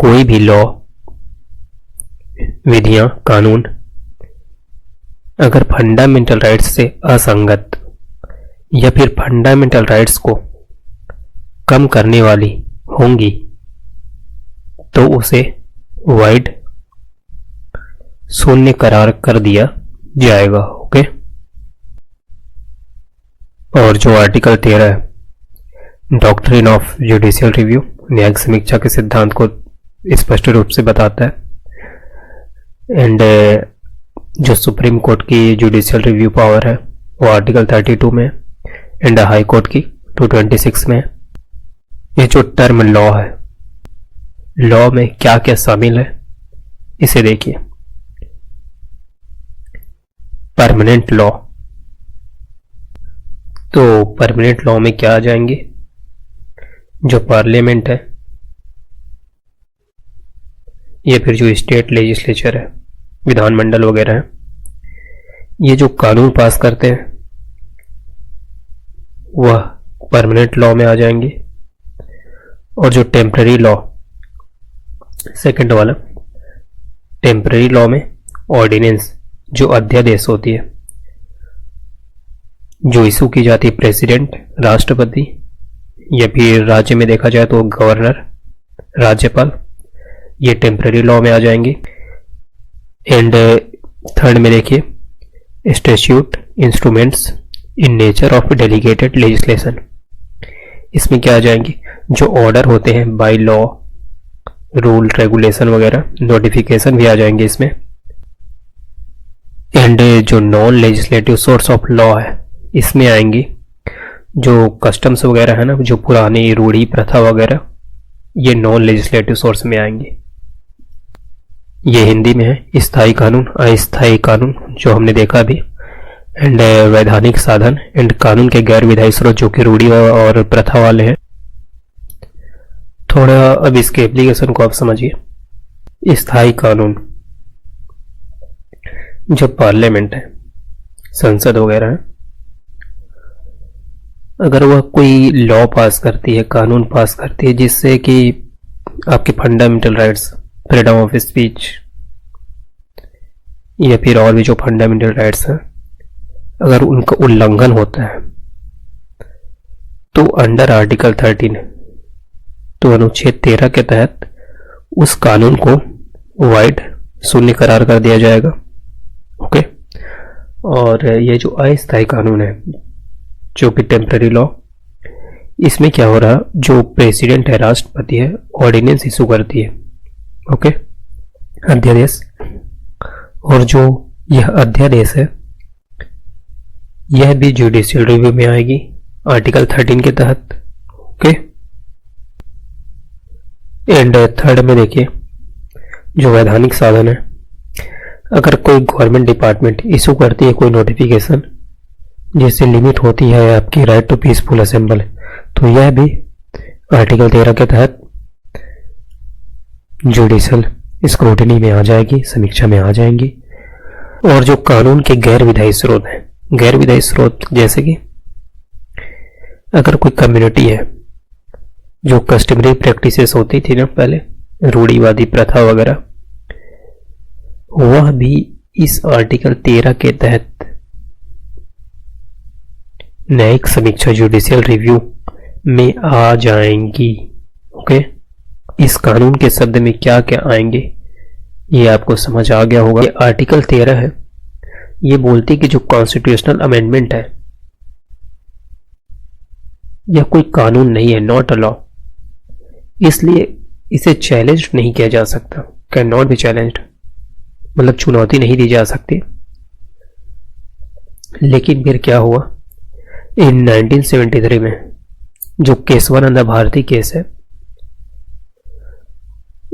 कोई भी लॉ, विधियां, कानून अगर फंडामेंटल राइट्स से असंगत या फिर फंडामेंटल राइट्स को कम करने वाली होंगी तो उसे वाइड शून्य करार कर दिया जाएगा। ओके। और जो आर्टिकल 13 है डॉक्ट्रिन ऑफ जुडिशियल रिव्यू, न्यायिक समीक्षा के सिद्धांत को स्पष्ट रूप से बताता है। एंड जो सुप्रीम कोर्ट की जुडिशियल रिव्यू पावर है वो आर्टिकल 32 में एंड हाई कोर्ट की 226 में। ये जो टर्म लॉ है, लॉ में क्या क्या शामिल है इसे देखिए। परमानेंट लॉ, तो परमानेंट लॉ में क्या आ जाएंगे? जो पार्लियामेंट है या फिर जो स्टेट लेजिस्लेचर है, विधानमंडल वगैरह है, ये जो कानून पास करते हैं वह परमानेंट लॉ में आ जाएंगे। और जो टेम्पररी लॉ, सेकंड वाला, टेम्पररी लॉ में ऑर्डिनेंस जो अध्यादेश होती है जो इशू की जाती है प्रेसिडेंट, राष्ट्रपति या फिर राज्य में देखा जाए तो गवर्नर, राज्यपाल, ये टेम्पररी लॉ में आ जाएंगे। एंड थर्ड में देखिए statute instruments in nature of delegated legislation, इसमें क्या आ जाएंगे? जो ऑर्डर होते हैं बाय लॉ, रूल, रेगुलेशन वगैरह, नोटिफिकेशन भी आ जाएंगे इसमें। एंड जो non legislative source of law है इसमें आएंगी जो कस्टम्स वगैरह है ना, जो पुरानी रूढ़ी प्रथा वगैरह, ये नॉन लेजिस्लेटिव सोर्स में आएंगे। ये हिंदी में है स्थायी कानून, अस्थायी कानून जो हमने देखा अभी, एंड वैधानिक साधन एंड कानून के गैर विधायी स्रोत जो कि रूढ़ी और प्रथा वाले हैं। थोड़ा अब इसके एप्लीकेशन को आप समझिए। स्थायी कानून, जब पार्लियामेंट है, संसद वगैरह है, अगर वह कोई लॉ पास करती है, कानून पास करती है जिससे कि आपके fundamental rights, freedom of speech या फिर और भी जो फंडामेंटल राइट्स हैं, अगर उनका उल्लंघन होता है तो अंडर आर्टिकल 13, तो अनुच्छेद 13 के तहत उस कानून को वाइड शून्य करार कर दिया जाएगा। ओके। और ये जो अस्थायी कानून है जो कि टेम्पररी लॉ, इसमें क्या हो रहा, जो प्रेसिडेंट है, राष्ट्रपति है, ऑर्डिनेंस इशू करती है। ओके, अध्यादेश, और जो यह अध्यादेश है यह भी जुडिशियल रिव्यू में आएगी आर्टिकल 13 के तहत। ओके। एंड थर्ड में देखिए जो वैधानिक साधन है, अगर कोई गवर्नमेंट डिपार्टमेंट इशू करती है कोई नोटिफिकेशन जिससे लिमिट होती है आपकी राइट टू पीसफुल असेंबल, तो यह भी आर्टिकल 13 के तहत जुडिशियल स्क्रूटनी में आ जाएगी, समीक्षा में आ जाएंगी। और जो कानून के गैर विधायी स्रोत हैं, गैर विधायी स्रोत जैसे कि अगर कोई कम्युनिटी है, जो कस्टमरी प्रैक्टिसेस होती थी ना पहले, रूढ़िवादी प्रथा वगैरह, वह भी इस आर्टिकल 13 के तहत न्यायिक समीक्षा जुडिशियल रिव्यू में आ जाएंगी। ओके। इस कानून के शब्द में क्या क्या आएंगे ये आपको समझ आ गया होगा। ये आर्टिकल 13 है, ये बोलती कि जो कॉन्स्टिट्यूशनल अमेंडमेंट है यह कोई कानून नहीं है, नॉट अ लॉ, इसलिए इसे चैलेंज नहीं किया जा सकता, कैन नॉट बी चैलेंज्ड, मतलब चुनौती नहीं दी जा सकती। लेकिन फिर क्या हुआ, इन 1973 में जो केशवानंद भारती केस है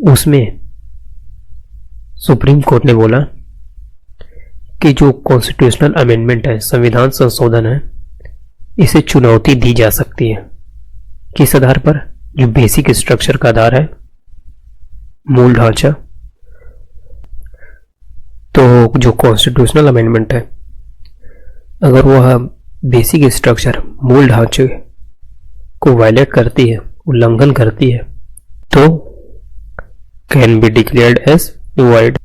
उसमें सुप्रीम कोर्ट ने बोला कि जो कॉन्स्टिट्यूशनल अमेंडमेंट है, संविधान संशोधन है, इसे चुनौती दी जा सकती है। किस आधार पर? जो बेसिक स्ट्रक्चर का आधार है, मूल ढांचा। तो जो कॉन्स्टिट्यूशनल अमेंडमेंट है अगर वह बेसिक स्ट्रक्चर, मूल ढांचे को वायलेट करती है, उल्लंघन करती है, तो can be declared as void।